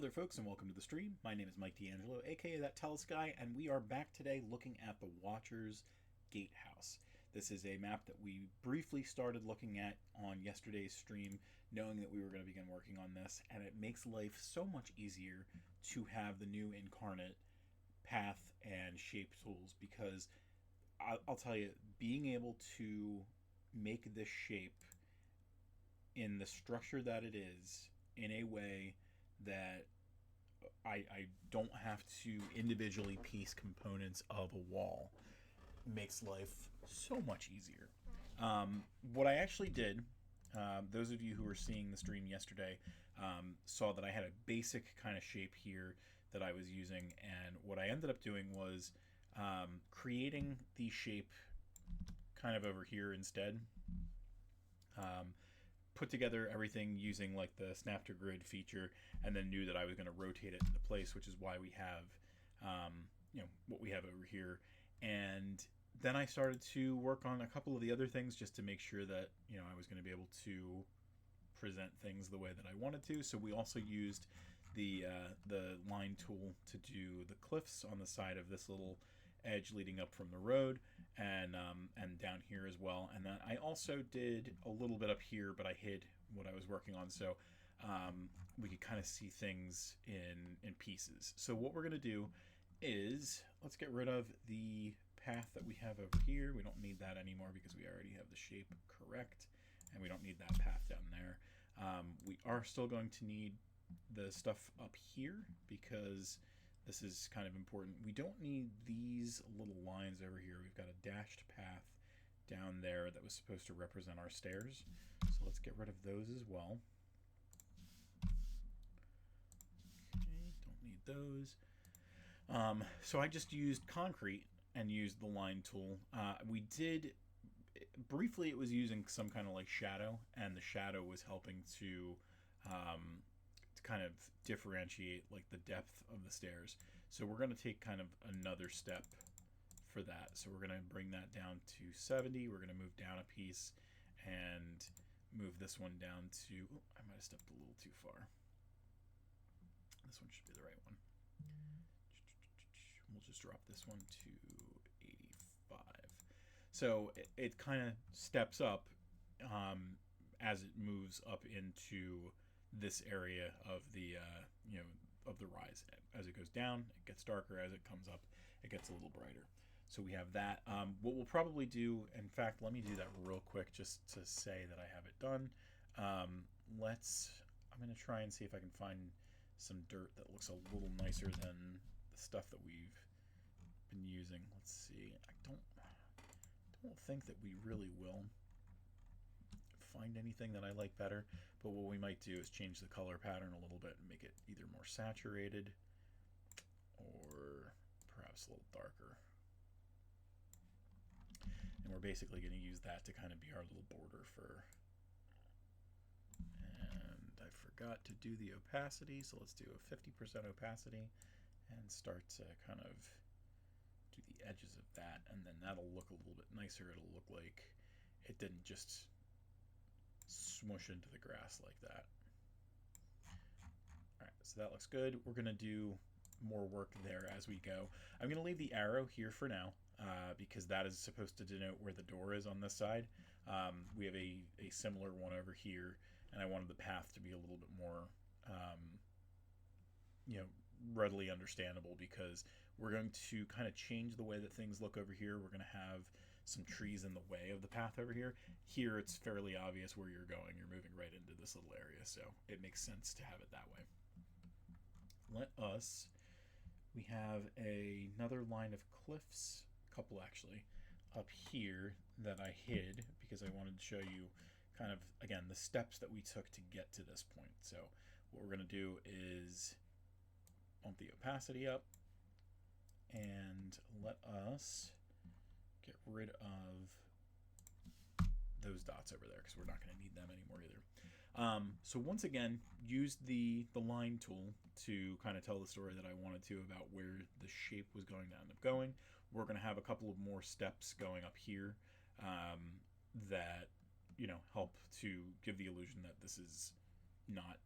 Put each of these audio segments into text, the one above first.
there, folks, and welcome to the stream. My name is Mike D'Angelo, aka That Tellest Guy, and we are back today looking at the Watcher's Gatehouse. This is a map that we briefly started looking at on yesterday's stream, knowing that we were going to begin working on this, and it makes life so much easier to have the new Inkarnate path and shape tools, because I'll tell you, being able to make this shape in the structure that it is in a way that I don't have to individually piece components of a wall makes life so much easier. What I actually did, those of you who were seeing the stream yesterday saw that I had a basic kind of shape here that I was using, and what I ended up doing was creating the shape kind of over here instead. Put together everything using like the snap to grid feature, and then knew that I was going to rotate it into place, which is why we have what we have over here. And then I started to work on a couple of the other things just to make sure that I was going to be able to present things the way that I wanted to. So we also used the line tool to do the cliffs on the side of this little edge leading up from the road, and down here as well. And then I also did a little bit up here, but I hid what I was working on, so we could kind of see things in pieces. So what we're going to do is, let's get rid of the path that we have over here. We don't need that anymore because we already have the shape correct, and we don't need that path down there. We are still going to need the stuff up here because this is kind of important. We don't need these little lines over here. We've got a dashed path down there that was supposed to represent our stairs. So let's get rid of those as well. Okay, don't need those. So I just used concrete and used the line tool. We did, briefly it was using some kind of like shadow, and the shadow was helping to kind of differentiate like the depth of the stairs. So we're going to take kind of another step for that. So we're going to bring that down to 70. We're going to move down a piece and move this one down to, oh, I might have stepped a little too far. This one should be the right one. We'll just drop this one to 85. So it kind of steps up as it moves up into this area of the of the rise. As it goes down, it gets darker. As it comes up, it gets a little brighter. So we have that. What we'll probably do, in fact, let me do that real quick just to say that I have it done. I'm going to try and see if I can find some dirt that looks a little nicer than the stuff that we've been using. Let's see. I don't think that we really will find anything that I like better, but what we might do is change the color pattern a little bit and make it either more saturated or perhaps a little darker. And we're basically going to use that to kind of be our little border for, and I forgot to do the opacity, so let's do a 50% opacity and start to kind of do the edges of that, and then that'll look a little bit nicer. It'll look like it didn't just smush into the grass like that. Alright, so that looks good. We're going to do more work there as we go. I'm going to leave the arrow here for now because that is supposed to denote where the door is on this side. We have a similar one over here, and I wanted the path to be a little bit more readily understandable, because we're going to kind of change the way that things look over here. We're going to have some trees in the way of the path over here. Here it's fairly obvious where you're going. You're moving right into this little area, so it makes sense to have it that way. We have another line of cliffs, a couple actually, up here that I hid because I wanted to show you kind of, again, the steps that we took to get to this point. So what we're going to do is bump the opacity up and let us get rid of those dots over there because we're not going to need them anymore either. So once again, use the line tool to kind of tell the story that I wanted to about where the shape was going to end up going. We're going to have a couple of more steps going up here that help to give the illusion that this is not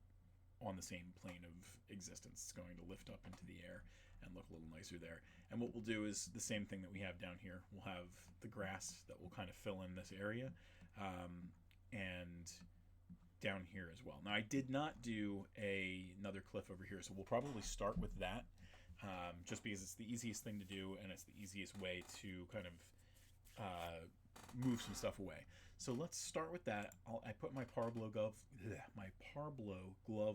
on the same plane of existence. It's going to lift up into the air and look a little nicer there. And what we'll do is the same thing that we have down here. We'll have the grass that will kind of fill in this area, and down here as well. Now I did not do another cliff over here, so we'll probably start with that, just because it's the easiest thing to do and it's the easiest way to kind of move some stuff away. So let's start with that. I put my Parblo glove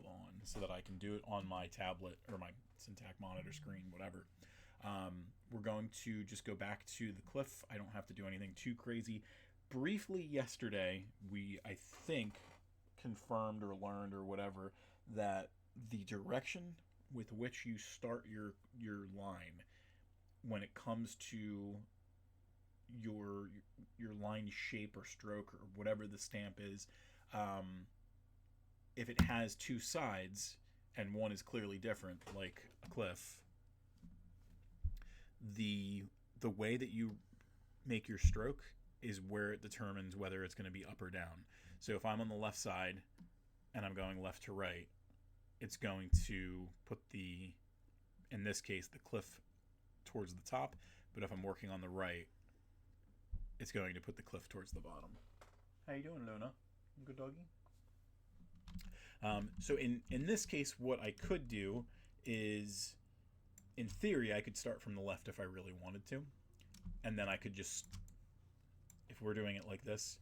on so that I can do it on my tablet or my Syntac monitor screen, whatever. We're going to just go back to the cliff. I don't have to do anything too crazy. Briefly yesterday, I think, confirmed or learned or whatever that the direction with which you start your line when it comes to your line shape or stroke or whatever the stamp is, if it has two sides and one is clearly different, like a cliff, the way that you make your stroke is where it determines whether it's going to be up or down. So if I'm on the left side and I'm going left to right, it's going to put in this case, the cliff towards the top. But if I'm working on the right, it's going to put the cliff towards the bottom. How you doing, Luna? Good doggy? So in this case, what I could do is, in theory, I could start from the left if I really wanted to. And then I could just, if we're doing it like this,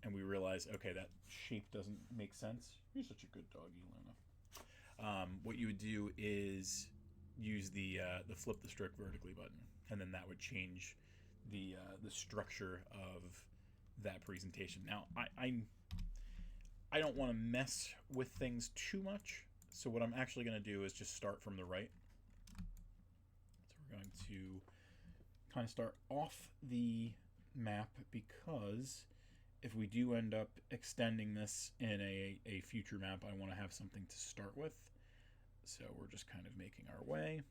and we realize, okay, that shape doesn't make sense. You're such a good doggy, Luna. What you would do is use the flip the stroke vertically button, and then that would change the structure of that presentation. Now, I don't want to mess with things too much, so what I'm actually going to do is just start from the right. So we're going to kind of start off the map, because if we do end up extending this in a future map, I want to have something to start with. So we're just kind of making our way.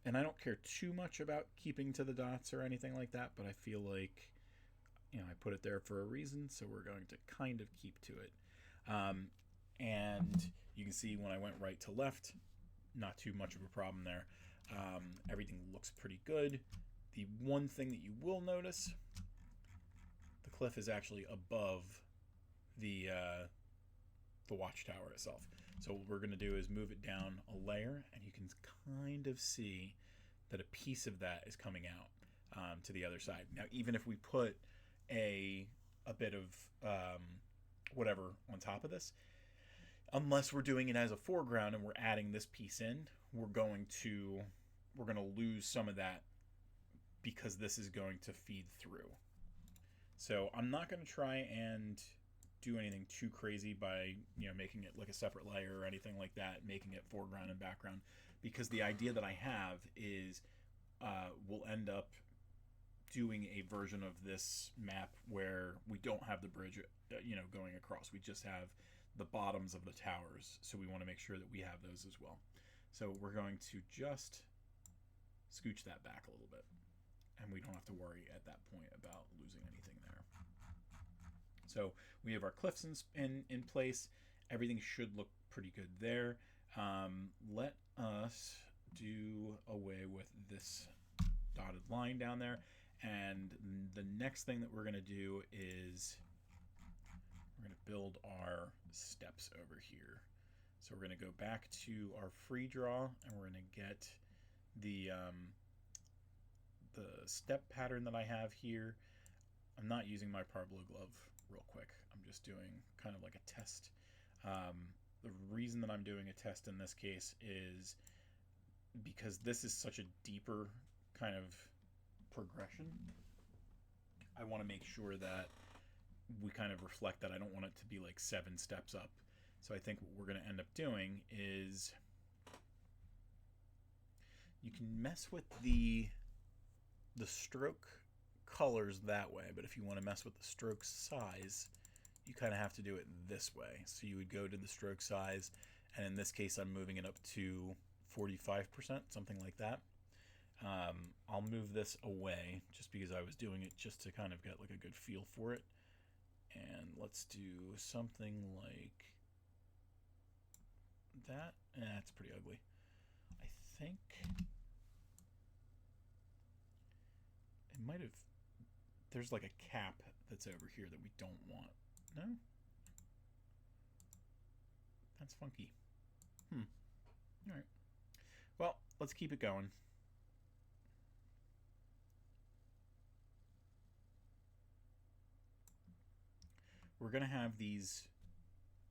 And I don't care too much about keeping to the dots or anything like that, but I feel like, you know, I put it there for a reason, so we're going to kind of keep to it. And you can see when I went right to left, not too much of a problem there. Everything looks pretty good. The one thing that you will notice, the cliff is actually above the watchtower itself. So what we're going to do is move it down a layer, and you can kind of see that a piece of that is coming out to the other side. Now, even if we put a bit of whatever on top of this, unless we're doing it as a foreground and we're adding this piece in, we're going to lose some of that, because this is going to feed through. So I'm not going to try and do anything too crazy by, you know, making it like a separate layer or anything like that, making it foreground and background, because the idea that I have is we'll end up doing a version of this map where we don't have the bridge, you know, going across. We just have the bottoms of the towers, so we want to make sure that we have those as well. So we're going to just scooch that back a little bit, and we don't have to worry at that point about losing anything there. So we have our cliffs in place. Everything should look pretty good there. Let us do away with this dotted line down there. And the next thing that we're going to do is we're going to build our steps over here. So we're going to go back to our free draw, and we're going to get the step pattern that I have here. I'm not using my Parblo glove real quick. I'm just doing kind of like a test. The reason that I'm doing a test in this case is because this is such a deeper kind of progression. I want to make sure that we kind of reflect that. I don't want it to be like 7 steps up. So I think what we're going to end up doing is you can mess with the stroke colors that way, but if you want to mess with the stroke size, you kind of have to do it this way. So you would go to the stroke size, and in this case I'm moving it up to 45%, something like that. I'll move this away just because I was doing it just to kind of get like a good feel for it. And let's do something like That's pretty ugly. I think it might have, there's like a cap that's over here that we don't want. No? That's funky. Alright. Well, let's keep it going. We're going to have these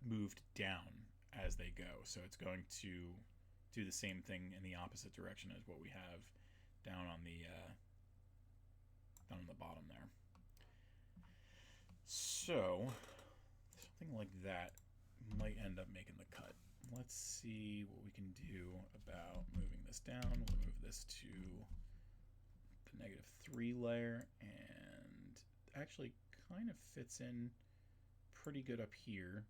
moved down as they go. So it's going to do the same thing in the opposite direction as what we have down on the bottom there. So something like that might end up making the cut. Let's see what we can do about moving this down. We'll move this to the -3 layer, and actually kind of fits in pretty good up here.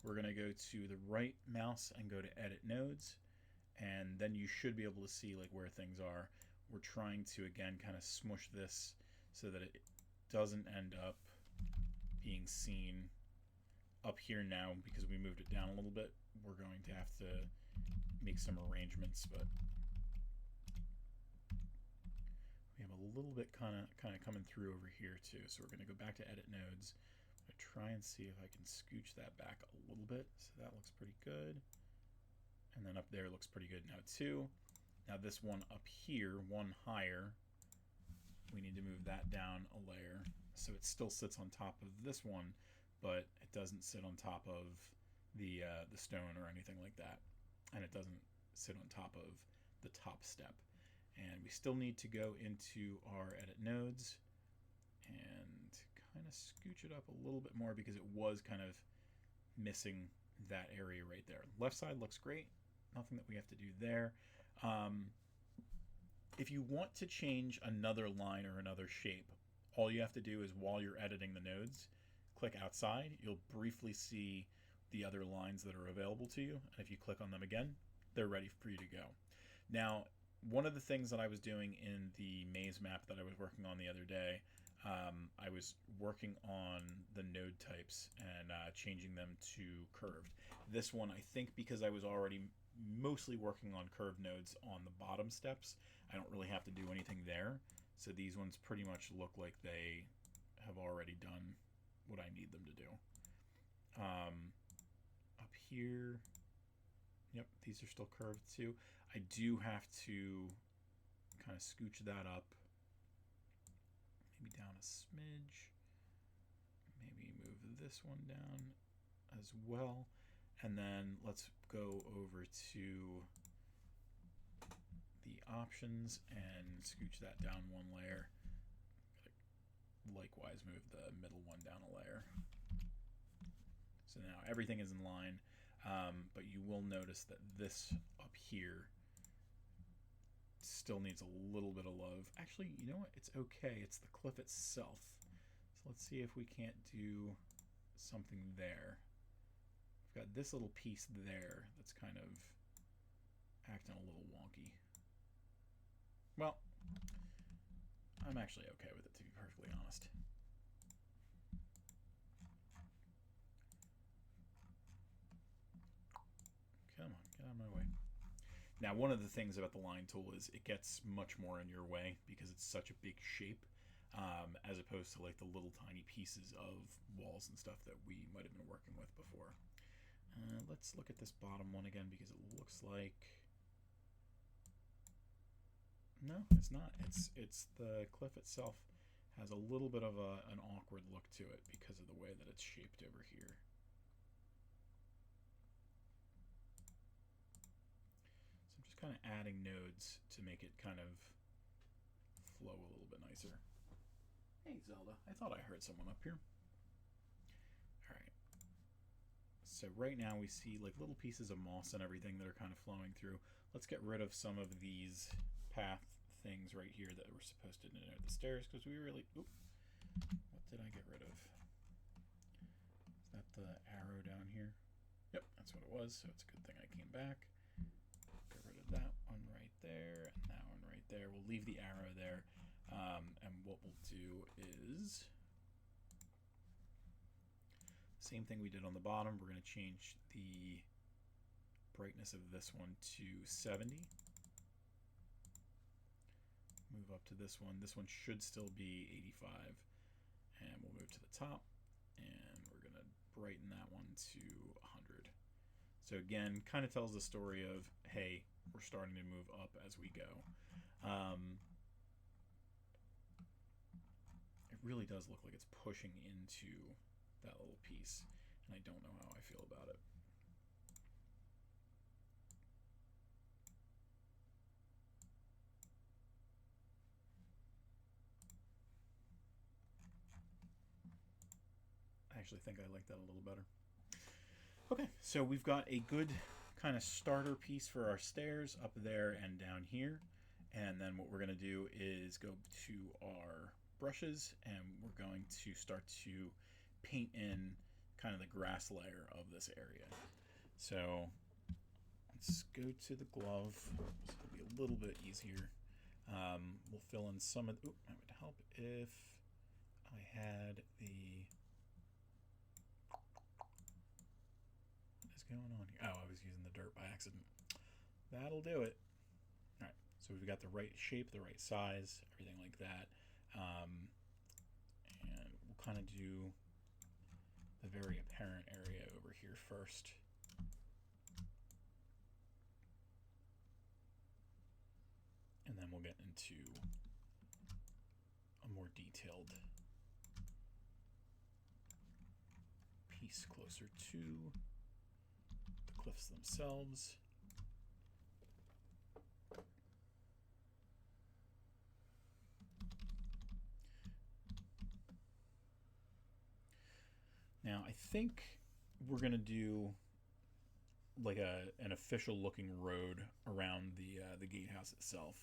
We're going to go to the right mouse and go to edit nodes, and then you should be able to see like where things are. We're trying to again kind of smush this so that it doesn't end up being seen up here now because we moved it down a little bit. We're going to have to make some arrangements, but we have a little bit kind of coming through over here too. So we're going to go back to edit nodes. I'm going to try and see if I can scooch that back a little bit. So that looks pretty good. And then up there looks pretty good now too. Now this one up here, one higher, we need to move that down a layer so it still sits on top of this one, but it doesn't sit on top of the stone or anything like that, and it doesn't sit on top of the top step. And we still need to go into our edit nodes and kind of scooch it up a little bit more because it was kind of missing that area right there. Left side looks great, nothing that we have to do there. If you want to change another line or another shape, all you have to do is while you're editing the nodes, click outside. You'll briefly see the other lines that are available to you, and if you click on them again, they're ready for you to go. Now, one of the things that I was doing in the maze map that I was working on the other day, I was working on the node types and changing them to curved. This one, I think because I was already mostly working on curved nodes on the bottom steps, I don't really have to do anything there. So these ones pretty much look like they have already done what I need them to do. Up here, yep, these are still curved too. I do have to kind of scooch that up, maybe down a smidge, maybe move this one down as well, and then let's go over to the options and scooch that down one layer. Likewise move the middle one down a layer. So now everything is in line, but you will notice that this up here still needs a little bit of love. Actually, you know what? It's okay. It's the cliff itself. So let's see if we can't do something there. We've got this little piece there that's kind of acting a little wonky. Well, I'm actually okay with it, to be perfectly honest. Come on, get out of my way. Now, one of the things about the line tool is it gets much more in your way because it's such a big shape, as opposed to like the little tiny pieces of walls and stuff that we might have been working with before. Let's look at this bottom one again because it looks like... No, it's not. It's the cliff itself has a little bit of an awkward look to it because of the way that it's shaped over here. So I'm just kind of adding nodes to make it kind of flow a little bit nicer. Hey Zelda, I thought I heard someone up here. Alright. So right now we see like little pieces of moss and everything that are kind of flowing through. Let's get rid of some of these path things right here that were supposed to denote the stairs because we really... Oop, what did I get rid of? Is that the arrow down here? Yep, that's what it was, so it's a good thing I came back. Get rid of that one right there and that one right there. We'll leave the arrow there, and what we'll do is same thing we did on the bottom. We're going to change the brightness of this one to 70. Move up to this one. This one should still be 85. And we'll move to the top. And we're going to brighten that one to 100. So again, kind of tells the story of, hey, we're starting to move up as we go. It really does look like it's pushing into that little piece, and I don't know how I feel about it. I actually think I like that a little better. Okay, so we've got a good kind of starter piece for our stairs up there and down here. And then what we're going to do is go to our brushes, and we're going to start to paint in kind of the grass layer of this area. So let's go to the glove. This will be a little bit easier. We'll fill in some of the, that would help if I had the, what is going on here? Oh, I was using the dirt by accident. That'll do it. All right, so we've got the right shape, the right size, everything like that. And we'll kind of do the very apparent area over here first. And then we'll get into a more detailed piece closer to the cliffs themselves. Now, I think we're going to do like an official looking road around the gatehouse itself.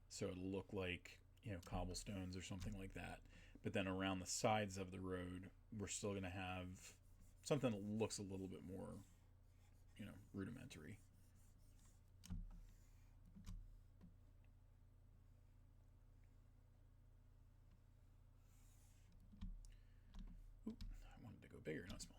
So it'll look like, you know, cobblestones or something like that. But then around the sides of the road, we're still going to have something that looks a little bit more, you know, rudimentary. Ooh, I wanted to go bigger, not smaller.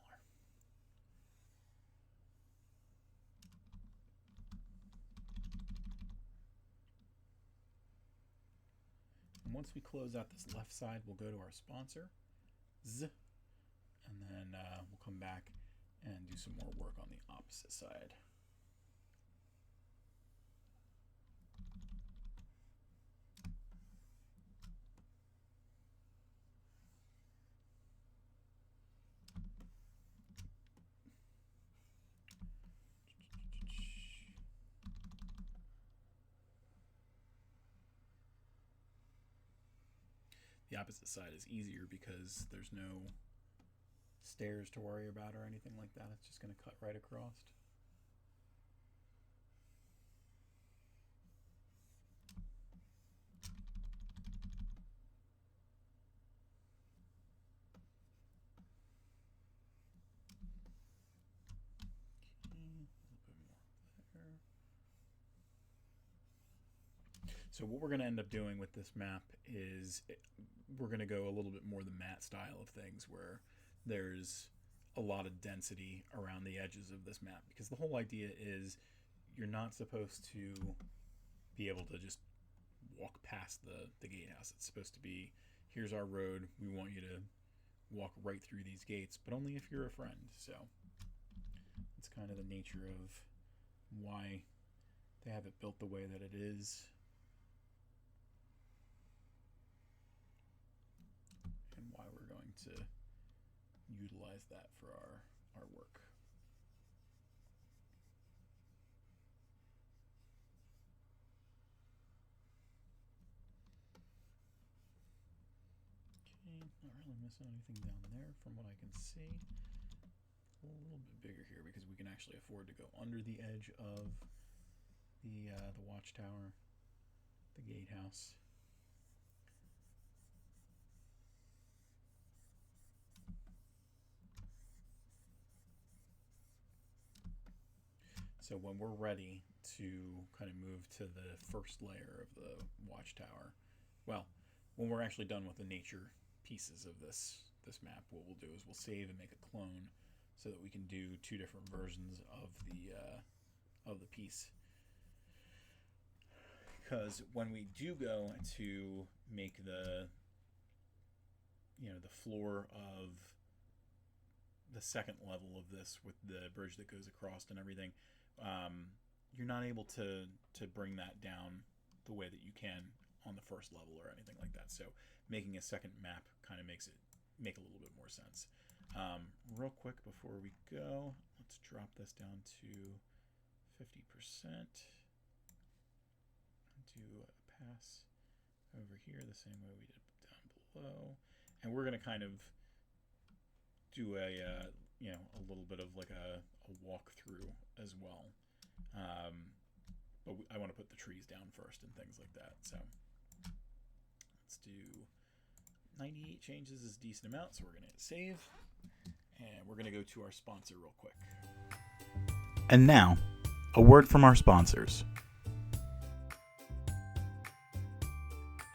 And once we close out this left side, we'll go to our sponsor, and then we'll come back and do some more work on the opposite side. The opposite side is easier because there's no stairs to worry about or anything like that. It's just going to cut right across. So what we're going to end up doing with this map is we're going to go a little bit more the matte style of things, where there's a lot of density around the edges of this map, because the whole idea is you're not supposed to be able to just walk past the gatehouse. It's supposed to be, here's our road, we want you to walk right through these gates, but only if you're a friend. So it's kind of the nature of why they have it built the way that it is. And why we're going to utilize that for our work. Okay, not really missing anything down there from what I can see. A little bit bigger here because we can actually afford to go under the edge of the watchtower, the gatehouse. So when we're ready to kind of move to the first layer of the watchtower, well, when we're actually done with the nature pieces of this map, what we'll do is we'll save and make a clone so that we can do two different versions of of the piece. Because when we do go to make the floor of the second level of this with the bridge that goes across and everything, you're not able to bring that down the way that you can on the first level or anything like that. So making a second map kind of makes it make a little bit more sense. Real quick before we go, let's drop this down to 50%. Do a pass over here the same way we did down below, and we're going to kind of do a little bit of like a walkthrough as well. But I want to put the trees down first and things like that. So let's do 98 changes is a decent amount, so we're going to hit save, and we're going to go to our sponsor real quick. And now, a word from our sponsors.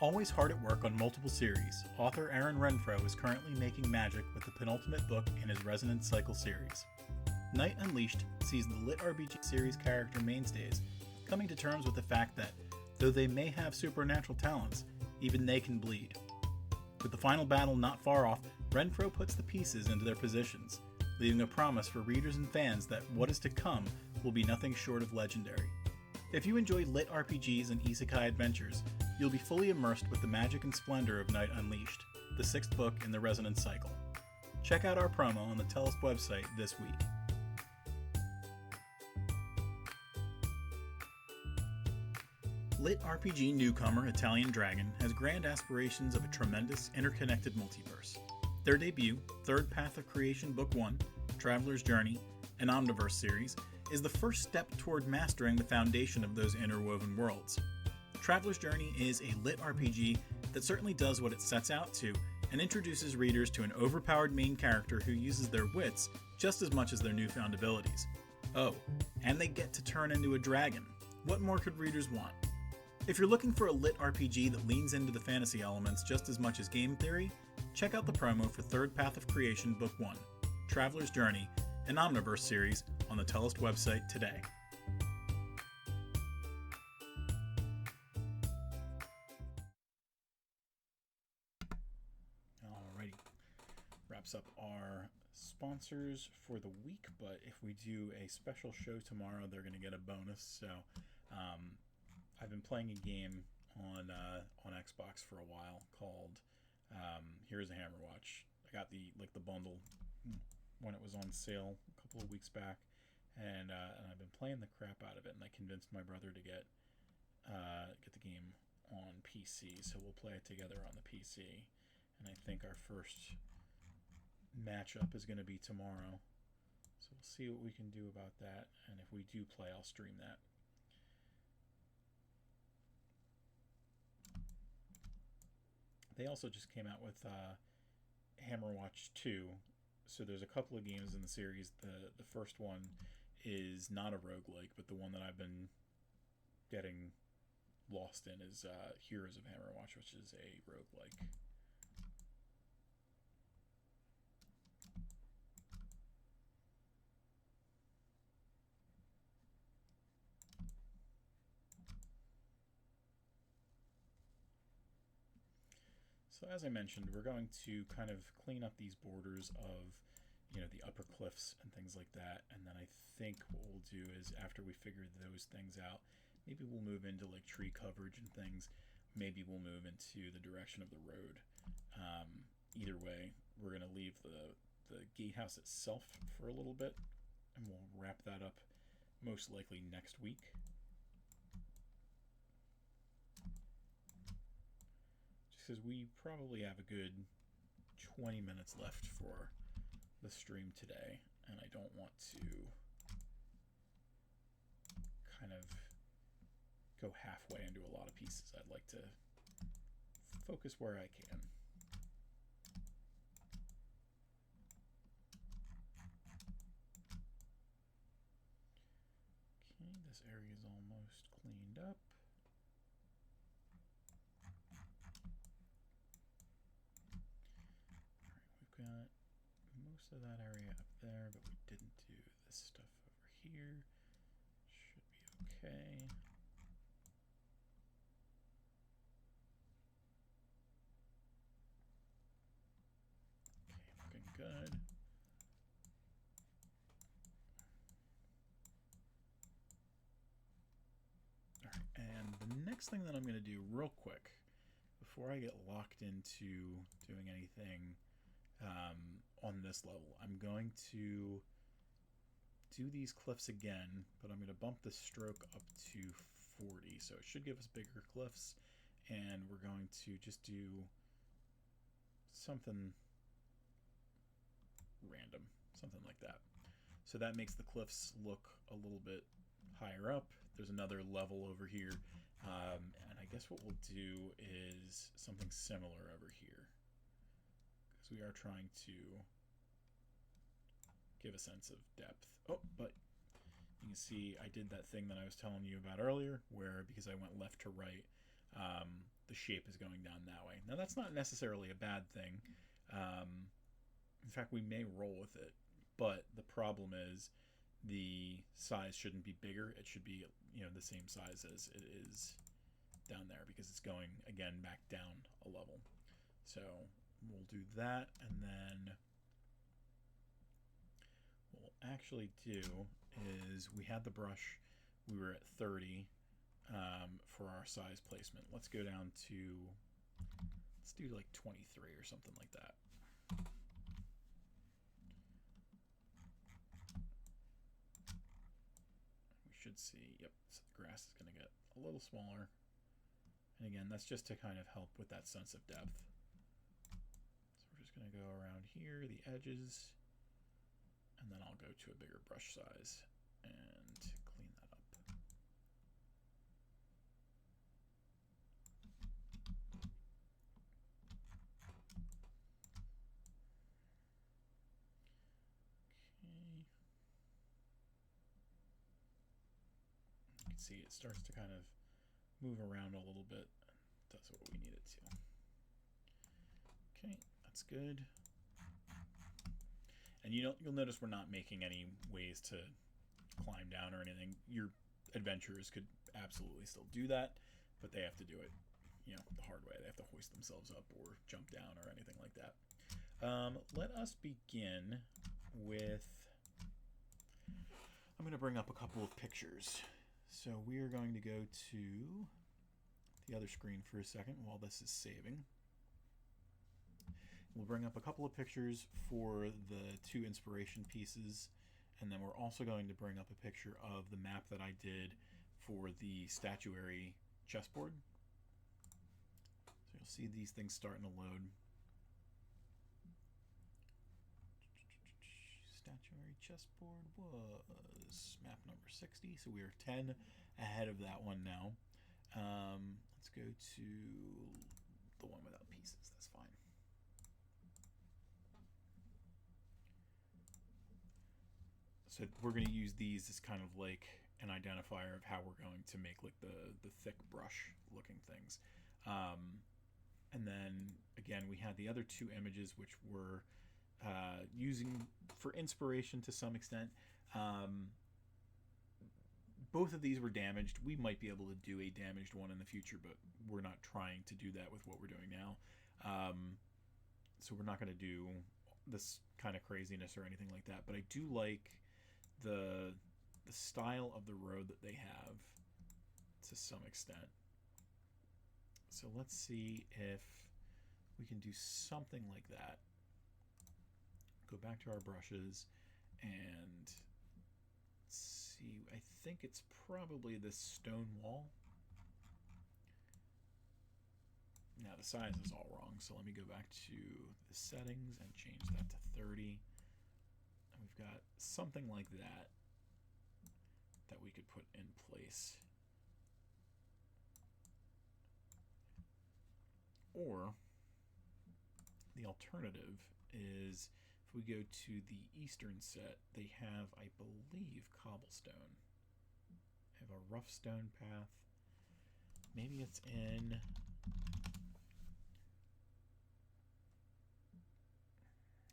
Always hard at work on multiple series, author Aaron Renfro is currently making magic with the penultimate book in his Resonance Cycle series. Night Unleashed sees the Lit RPG series character mainstays coming to terms with the fact that, though they may have supernatural talents, even they can bleed. With the final battle not far off, Renfro puts the pieces into their positions, leaving a promise for readers and fans that what is to come will be nothing short of legendary. If you enjoy lit RPGs and isekai adventures, you'll be fully immersed with the magic and splendor of Night Unleashed, the 6th book in the Resonance Cycle. Check out our promo on the Tellest website this week. Lit RPG newcomer Italian Dragon has grand aspirations of a tremendous, interconnected multiverse. Their debut, Third Path of Creation Book 1, Traveler's Journey, an Omniverse series, is the first step toward mastering the foundation of those interwoven worlds. Traveler's Journey is a lit RPG that certainly does what it sets out to and introduces readers to an overpowered main character who uses their wits just as much as their newfound abilities. Oh, and they get to turn into a dragon. What more could readers want? If you're looking for a lit RPG that leans into the fantasy elements just as much as game theory, check out the promo for Third Path of Creation Book 1, Traveler's Journey, an Omniverse series on the Tellest website today. Alrighty, wraps up our sponsors for the week, but if we do a special show tomorrow, they're going to get a bonus. So I've been playing a game on Xbox for a while called Here's a Hammer Watch. I got the bundle when it was on sale a couple of weeks back, and I've been playing the crap out of it, and I convinced my brother to get the game on PC, so we'll play it together on the PC, and I think our first matchup is going to be tomorrow, so we'll see what we can do about that, and if we do play, I'll stream that. They also just came out with Hammerwatch 2. So there's a couple of games in the series. The first one is not a roguelike, but the one that I've been getting lost in is Heroes of Hammerwatch, which is a roguelike. So as I mentioned, we're going to kind of clean up these borders of, the upper cliffs and things like that. And then I think what we'll do is after we figure those things out, maybe we'll move into like tree coverage and things. Maybe we'll move into the direction of the road. Either way, we're going to leave the gatehouse itself for a little bit, and we'll wrap that up most likely next week. Because we probably have a good 20 minutes left for the stream today, and I don't want to kind of go halfway into a lot of pieces. I'd like to focus where I can. Okay, this area is almost cleaned up. Got most of that area up there, but we didn't do this stuff over here. Should Okay. Looking good. Alright, and the next thing that I'm going to do real quick, before I get locked into doing anything on this level, I'm going to do these cliffs again, but I'm going to bump the stroke up to 40, so it should give us bigger cliffs, and we're going to just do something random, something like that. So that makes the cliffs look a little bit higher up. There's another level over here, and I guess what we'll do is something similar over here, because we are trying to give a sense of depth. Oh, but you can see I did that thing that I was telling you about earlier, where because I went left to right, the shape is going down that way. Now that's not necessarily a bad thing. In fact, we may roll with it, but the problem is the size shouldn't be bigger. It should be, you know, the same size as it is down there, because it's going again back down a level. So we'll do that, and then what we'll actually do is, we had the brush, we were at 30 for our size placement. Let's go down to, let's do like 23 or something like that. We should see, yep, so the grass is going to get a little smaller. And again, that's just to kind of help with that sense of depth. So we're just going to go around here, the edges, and then I'll go to a bigger brush size and clean that up. Okay. You can see it starts to kind of move around a little bit. Does what we need it to. Okay, that's good. And you'll notice we're not making any ways to climb down or anything. Your adventurers could absolutely still do that, but they have to do it, you know, the hard way. They have to hoist themselves up or jump down or anything like that. Let us begin with, I'm going to bring up a couple of pictures. So we are going to go to the other screen for a second while this is saving. We'll bring up a couple of pictures for the 2 inspiration pieces, and then we're also going to bring up a picture of the map that I did for the statuary chessboard. So you'll see these things starting to load. Statuary chessboard was map number 60, so we are 10 ahead of that one now. Let's go to the one without pieces, that's fine. So we're going to use these as kind of like an identifier of how we're going to make like the thick brush looking things. And then again, we had the other 2 images which were using for inspiration to some extent. Both of these were damaged. We might be able to do a damaged one in the future, but we're not trying to do that with what we're doing now. So we're not going to do this kind of craziness or anything like that. But I do like the style of the road that they have to some extent. So let's see if we can do something like that. Go back to our brushes and see, I think it's probably this stone wall. Now the size is all wrong, so let me go back to the settings and change that to 30. And we've got something like that that we could put in place. Or the alternative is, if we go to the eastern set, they have, I believe, cobblestone. They have a rough stone path. Maybe it's in...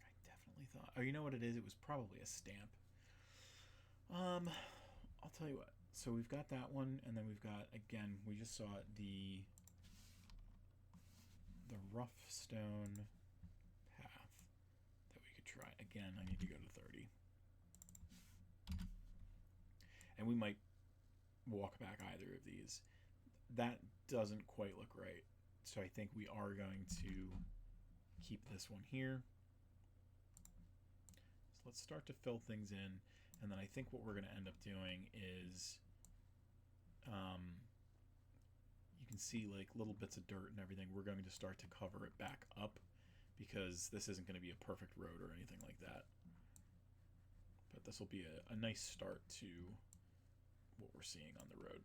I definitely thought... Oh, you know what it is? It was probably a stamp. I'll tell you what. So we've got that one, and then we've got, again, we just saw it, the rough stone path that we could try. Again, I need to go to 30. And we might walk back either of these. That doesn't quite look right. So I think we are going to keep this one here. So let's start to fill things in. And then I think what we're going to end up doing is, you can see like little bits of dirt and everything. We're going to start to cover it back up because this isn't going to be a perfect road or anything like that. But this will be a nice start to what we're seeing on the road.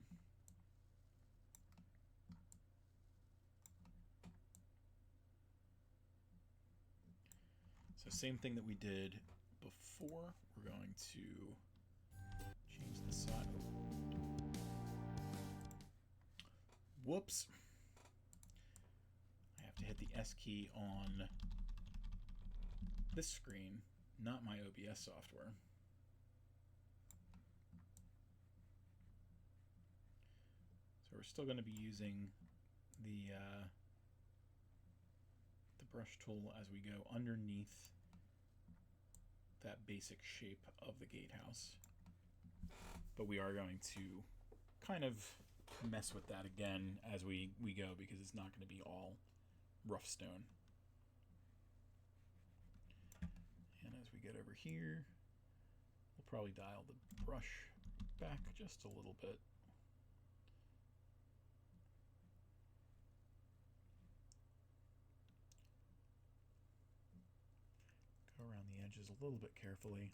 So same thing that we did before. We're going to change the side. Whoops. I have to hit the S key on this screen, not my OBS software. So we're still going to be using the brush tool as we go underneath that basic shape of the gatehouse. But we are going to kind of mess with that again as we go, because it's not going to be all rough stone. And as we get over here, we'll probably dial the brush back just a little bit. Go around the edges a little bit carefully.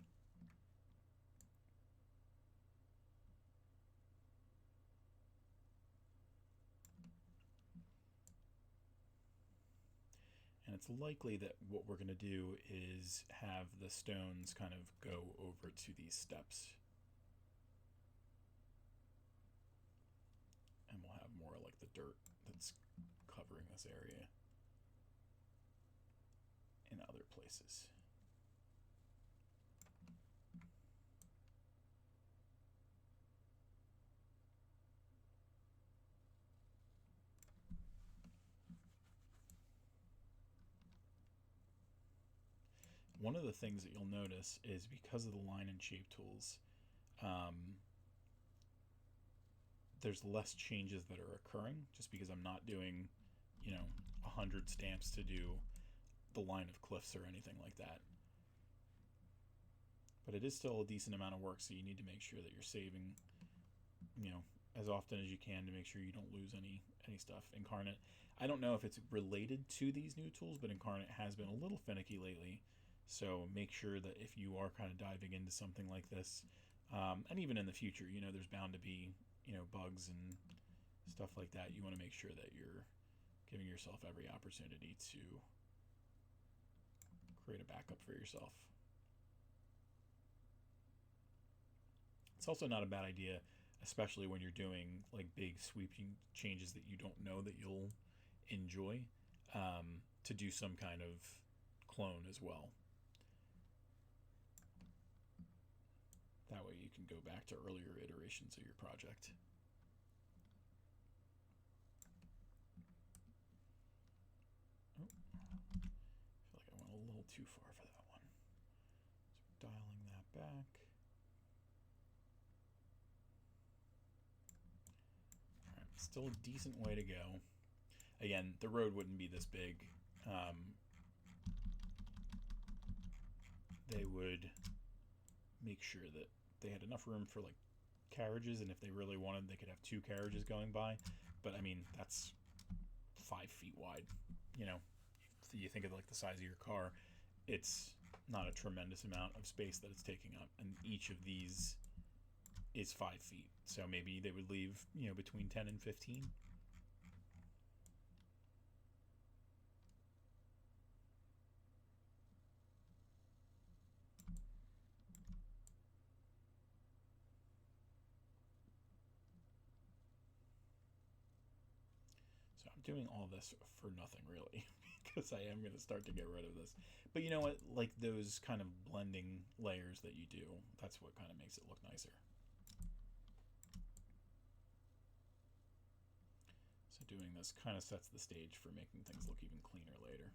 And it's likely that what we're going to do is have the stones kind of go over to these steps. And we'll have more like the dirt that's covering this area in other places. One of the things that you'll notice is because of the line and shape tools, there's less changes that are occurring just because I'm not doing, 100 stamps to do the line of cliffs or anything like that. But it is still a decent amount of work, so you need to make sure that you're saving, as often as you can to make sure you don't lose any stuff. Inkarnate, I don't know if it's related to these new tools, but Inkarnate has been a little finicky lately. So make sure that if you are kind of diving into something like this, and even in the future, there's bound to be, bugs and stuff like that. You want to make sure that you're giving yourself every opportunity to create a backup for yourself. It's also not a bad idea, especially when you're doing like big sweeping changes that you don't know that you'll enjoy, to do some kind of clone as well. That way you can go back to earlier iterations of your project. Oh, I feel like I went a little too far for that one. So dialing that back. All right, still a decent way to go. Again, the road wouldn't be this big. They would make sure that they had enough room for like carriages, and if they really wanted, they could have 2 carriages going by. But I mean, that's 5 feet wide. You think of like the size of your car, it's not a tremendous amount of space that it's taking up, and each of these is 5 feet. So maybe they would leave, between 10 and 15. Doing all this for nothing really, because I am going to start to get rid of this. But you know what, like those kind of blending layers that you do, that's what kind of makes it look nicer. doing this kind of sets the stage for making things look even cleaner later.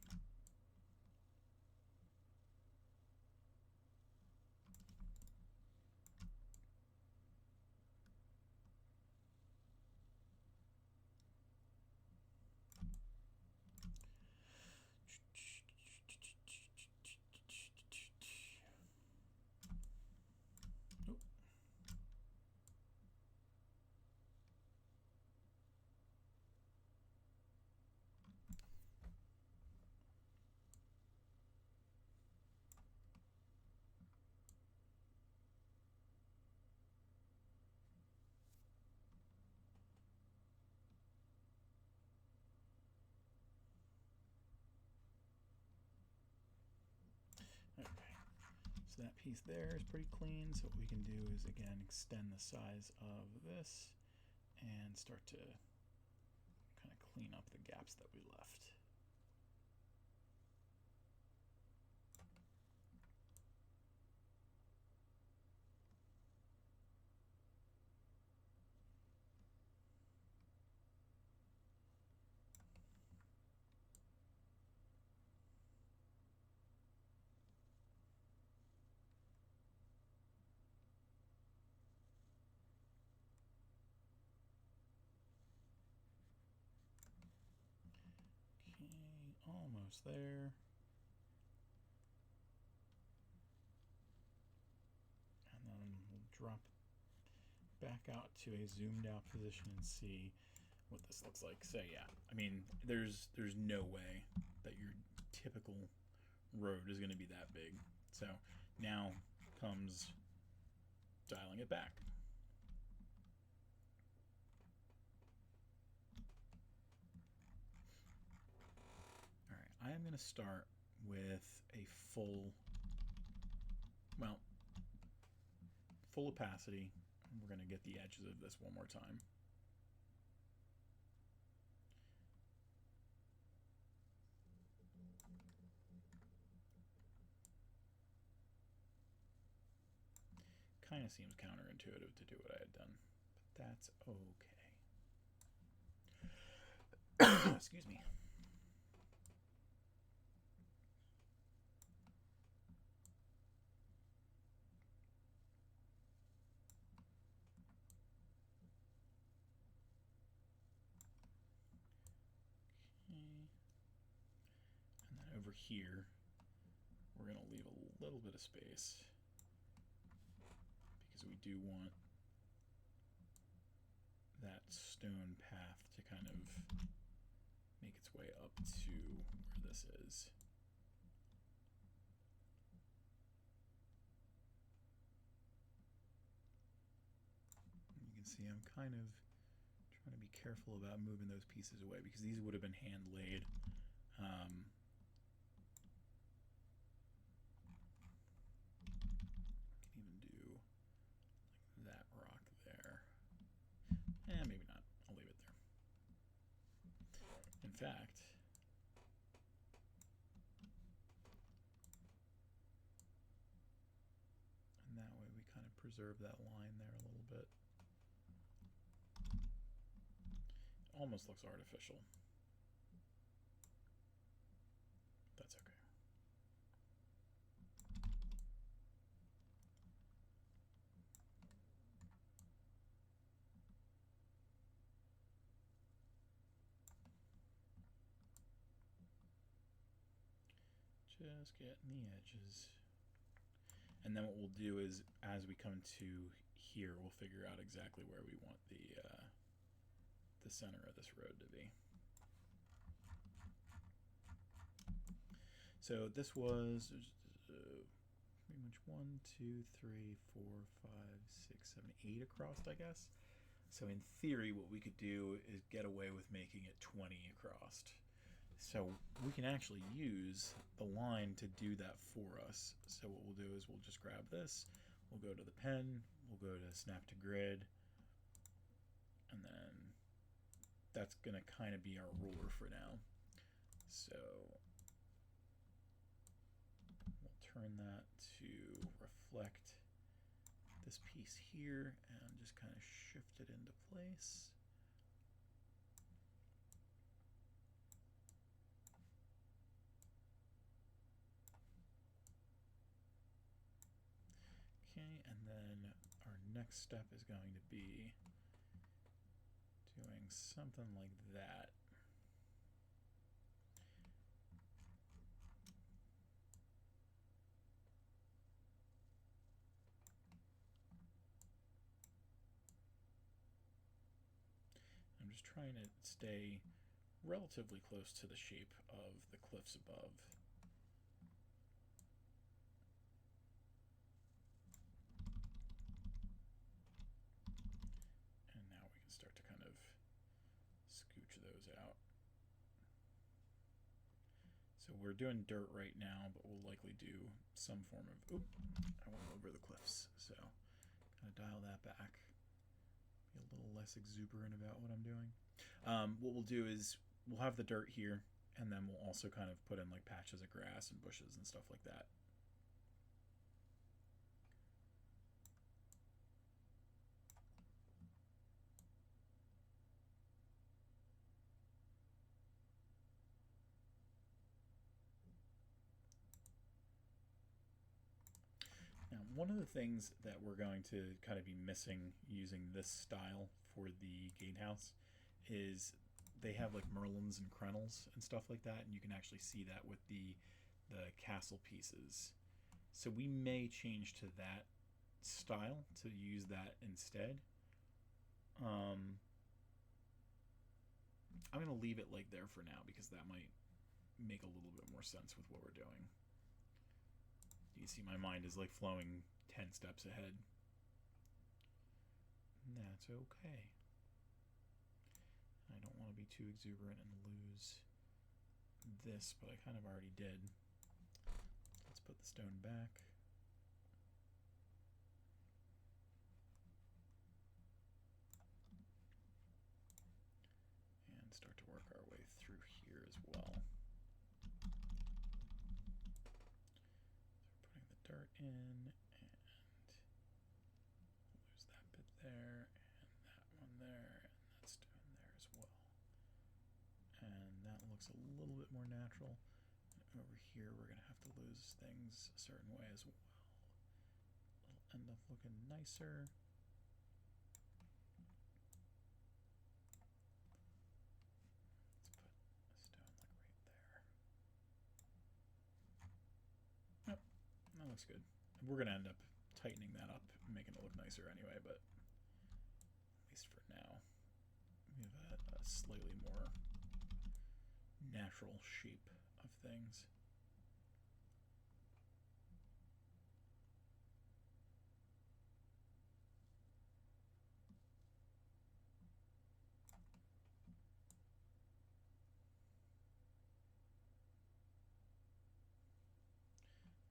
Okay, so that piece there is pretty clean. So what we can do is, again, extend the size of this and start to kind of clean up the gaps that we left. Almost there. And then we'll drop back out to a zoomed out position and see what this looks like. So yeah, I mean, there's no way that your typical road is going to be that big. So now comes dialing it back. I am going to start with a full opacity. We're going to get the edges of this one more time. Kind of seems counterintuitive to do what I had done, but that's okay. Excuse me. Over here, we're going to leave a little bit of space because we do want that stone path to kind of make its way up to where this is. And you can see I'm kind of trying to be careful about moving those pieces away because these would have been hand laid. Maybe not. I'll leave it there. In fact, and that way we kind of preserve that line there a little bit. It almost looks artificial. That's okay. Just getting the edges. And then what we'll do is, as we come to here, we'll figure out exactly where we want the center of this road to be. So this was pretty much 1, 2, 3, 4, 5, 6, 7, 8 across, I guess. So in theory, what we could do is get away with making it 20 across. So we can actually use the line to do that for us. So what we'll do is we'll just grab this, we'll go to the pen, we'll go to snap to grid, and then that's going to kind of be our ruler for now. So we'll turn that to reflect this piece here and just kind of shift it into place. next step is going to be doing something like that. I'm just trying to stay relatively close to the shape of the cliffs above. And now we can start to kind of scooch those out. So we're doing dirt right now, but we'll likely do some form of, oop, I went over the cliffs. So kind of dial that back. Be a little less exuberant about what I'm doing. What we'll do is we'll have the dirt here, and then we'll also kind of put in like patches of grass and bushes and stuff like that. Now, one of the things that we're going to kind of be missing using this style for the Gatehouse is they have like Merlins and Krenels and stuff like that, and you can actually see that with the castle pieces. So we may change to that style to use that instead. I'm going to leave it like there for now because that might make a little bit more sense with what we're doing. You see my mind is like flowing 10 steps ahead. That's okay. I don't want to be too exuberant and lose this, but I kind of already did. Let's put the stone back. And start to work our way through here as well. So we're putting the dirt in, and we'll lose that bit there, and that one there, and that stone there as well. And that looks a little bit more natural. And over here we're going to have to lose things a certain way as well. It'll end up looking nicer. Let's put a stone like right there. Yep, that looks good. We're going to end up tightening that up and making it look nicer anyway, but at least for now we have a slightly more natural shape of things.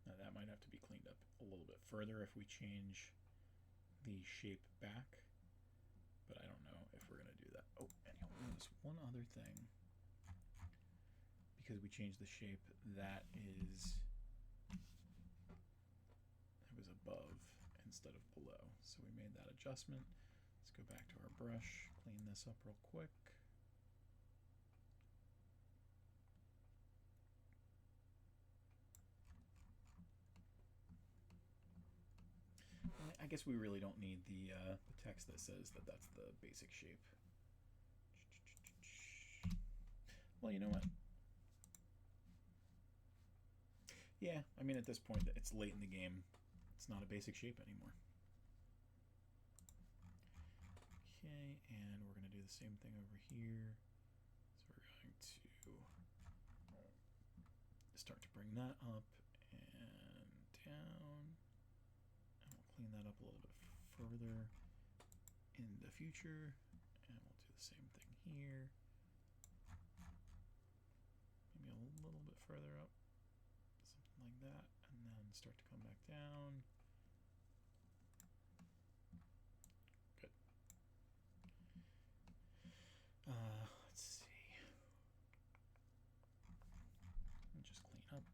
Now that might have to be cleaned up a little bit further if we change the shape back, but I don't know if we're going to do that. Oh, and you'll notice one other thing. Because we changed the shape, that is, it was above instead of below. So we made that adjustment. Let's go back to our brush, clean this up real quick. I guess we really don't need the text that says that that's the basic shape. Well, you know what? Yeah, I mean, at this point, it's late in the game. It's not a basic shape anymore. Okay, and we're going to do the same thing over here. So we're going to start to bring that up and down. And we'll clean that up a little bit further in the future. And we'll do the same thing here. Maybe a little bit further up. Something like that. And then start to come back down. Good. Let's see. Let me just clean up.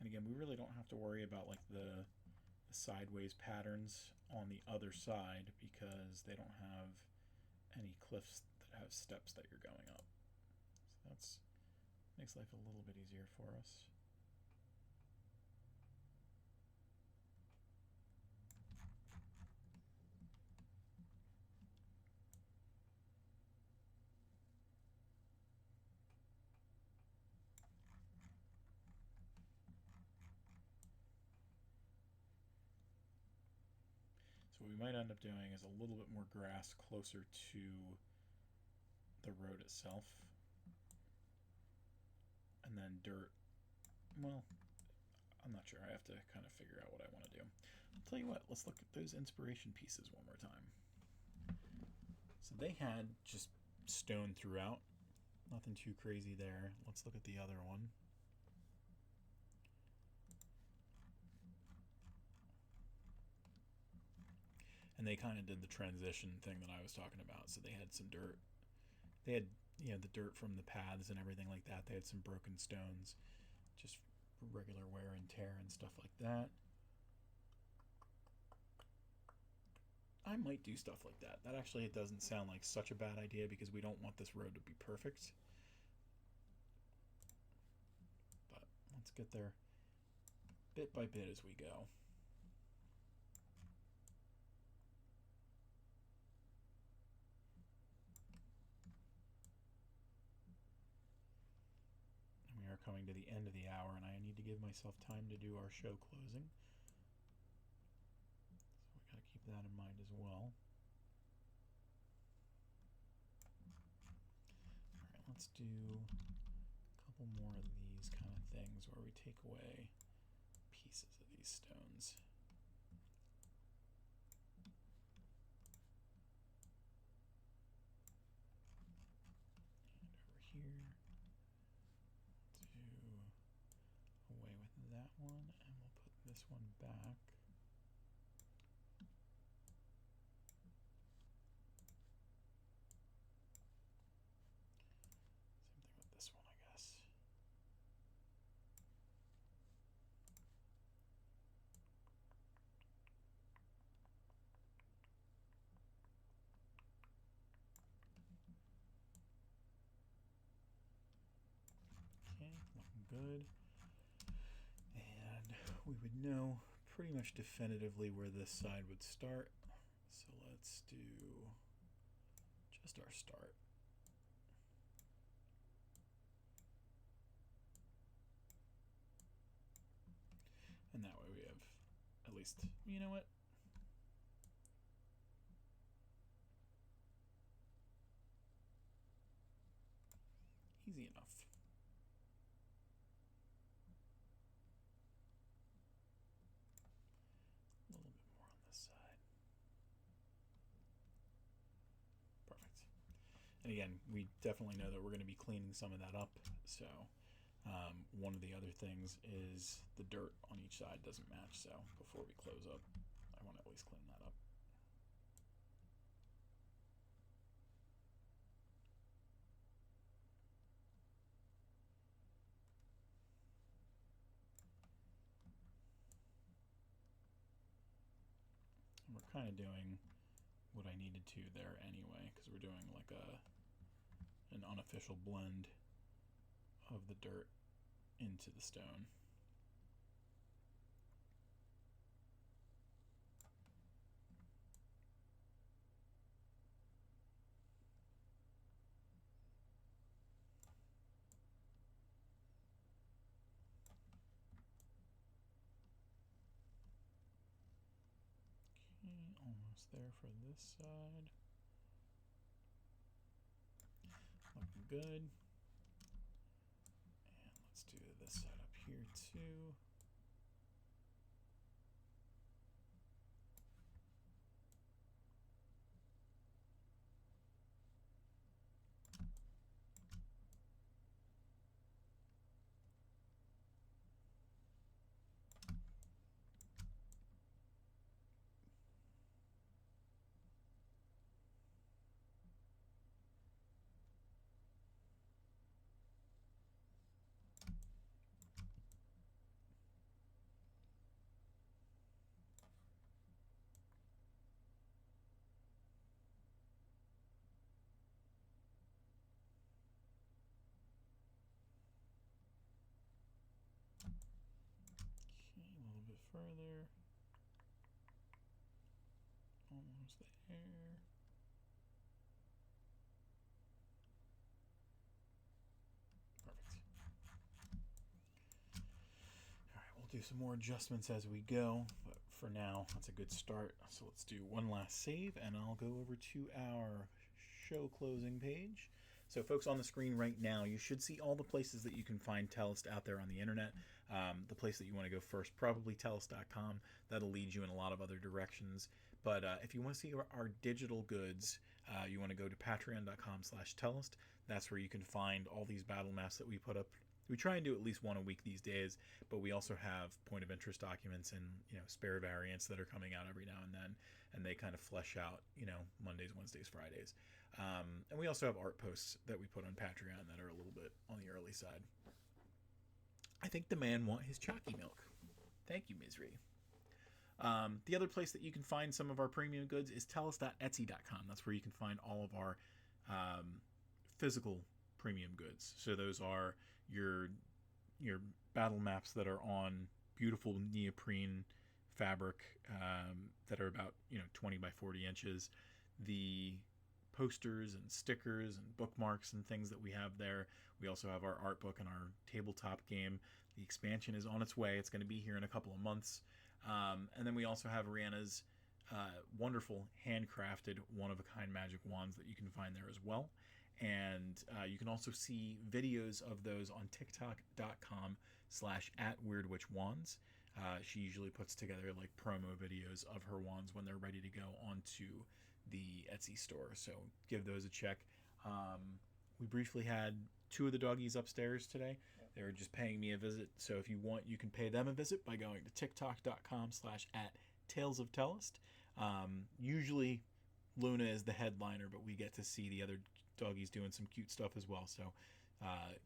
And again, we really don't have to worry about like the sideways patterns on the other side because they don't have any cliffs that have steps that you're going up. So that's makes life a little bit easier for us. So what we might end up doing is a little bit more grass closer to the road itself. And then dirt. Well, I'm not sure. I have to kind of figure out what I want to do. I'll tell you what, let's look at those inspiration pieces one more time. So they had just stone throughout. Nothing too crazy there. Let's look at the other one. And they kind of did the transition thing that I was talking about. So they had some dirt. They had, you know, the dirt from the paths and everything like that. They had some broken stones, just regular wear and tear and stuff like that. I might do stuff like that. That actually, it doesn't sound like such a bad idea because we don't want this road to be perfect. But let's get there bit by bit as we go. We are coming to the end of the hour, and I need to give myself time to do our show closing. So we got to keep that in mind as well. Alright, let's do a couple more of these kind of things where we take away pieces of these stones. And over here. Away with that one, and we'll put this one back. Same thing with this one, I guess. Okay, looking good. We would know pretty much definitively where this side would start. So let's do just our start. And that way we have at least, you know what? Easy enough. And again, we definitely know that we're going to be cleaning some of that up. So one of the other things is the dirt on each side doesn't match. So before we close up, I want to at least clean that up. And we're kind of doing what I needed to there anyway, because we're doing like an unofficial blend of the dirt into the stone. Okay, almost there for this side. Looking good. And let's do this side up here too. farther. Almost there. Perfect. All right, we'll do some more adjustments as we go, but for now, that's a good start. So let's do one last save, and I'll go over to our show closing page. So folks, on the screen right now, you should see all the places that you can find Tellest out there on the internet. The place that you want to go first, probably Tellest.com. That'll lead you in a lot of other directions. But if you want to see our digital goods, you want to go to patreon.com/Tellest. That's where you can find all these battle maps that we put up. We try and do at least one a week these days, but we also have point of interest documents and spare variants that are coming out every now and then, and they kind of flesh out Mondays, Wednesdays, Fridays. And we also have art posts that we put on Patreon that are a little bit on the early side. I think the man want his chalky milk. Thank you, Misery. The other place that you can find some of our premium goods is tellest.etsy.com. That's where you can find all of our physical premium goods. So those are your battle maps that are on beautiful neoprene fabric that are about 20 by 40 inches. The posters and stickers and bookmarks and things that we have there. We also have our art book and our tabletop game. The expansion is on its way. It's going to be here in a couple of months. And then we also have Rihanna's wonderful handcrafted one-of-a-kind magic wands that you can find there as well. And you can also see videos of those on tiktok.com/@weirdwitchwands. She usually puts together like promo videos of her wands when they're ready to go onto the Etsy store, so give those a check. We briefly had 2 of the doggies upstairs today. They were just paying me a visit, so if you want, you can pay them a visit by going to tiktok.com/@talesofTellest. Usually Luna is the headliner, but we get to see the other doggies doing some cute stuff as well, so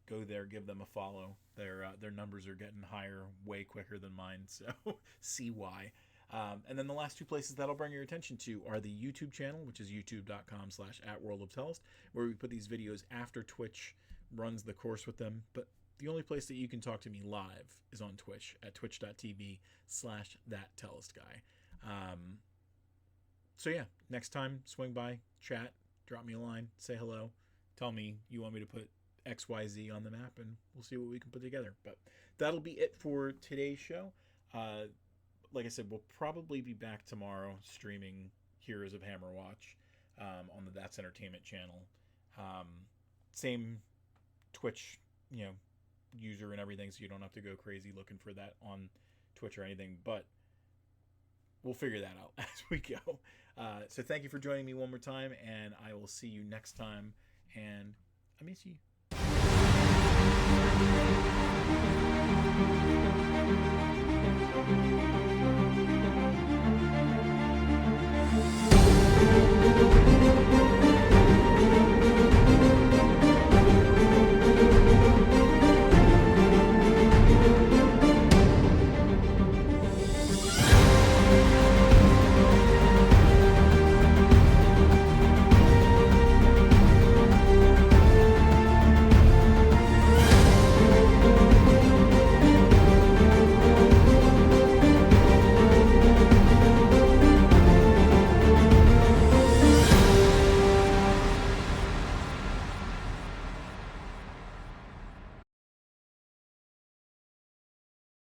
go there, give them a follow. Their numbers are getting higher way quicker than mine, so see why. And then the last 2 places that'll bring your attention to are the YouTube channel, which is youtube.com/@worldoftellest, where we put these videos after Twitch runs the course with them. But the only place that you can talk to me live is on Twitch at twitch.tv/thattellestguy. So yeah, next time, swing by, chat, drop me a line, say hello, tell me you want me to put XYZ on the map, and we'll see what we can put together. But that'll be it for today's show. Like I said, we'll probably be back tomorrow streaming Heroes of Hammerwatch on the That's Entertainment channel. Same Twitch, user and everything, so you don't have to go crazy looking for that on Twitch or anything, but we'll figure that out as we go. So thank you for joining me one more time, and I will see you next time, and I miss you.